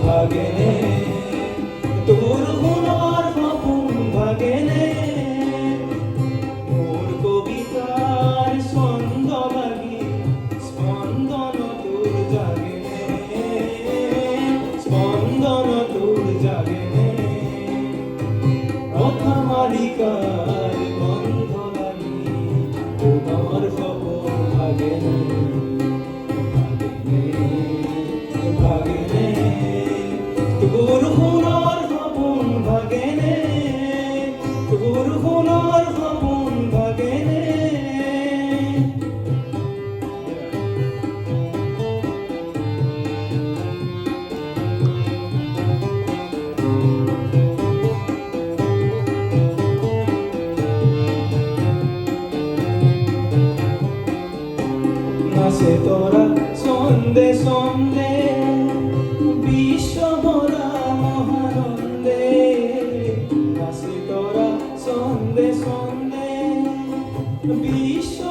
ভাগেনে তোর গুণার সপোন ভাগেনে মোর কবিতার ছন্দ লাগি স্পন্দন তোর জাগেনে স্পন্দন তোর জাগেনে কথা মালিকার গন্ধ লাগি তোমার সপোন ভাগেনে ভাগেনে তোর গুণার সপোন ভাগেনে তোর গুণার সপোন ভাগেনে নাচে তোরা সন্ধে সন্ধে বিশ্বভরা মহানন্দে নাচে তোরা সন্ধে সন্ধে বিশ্ব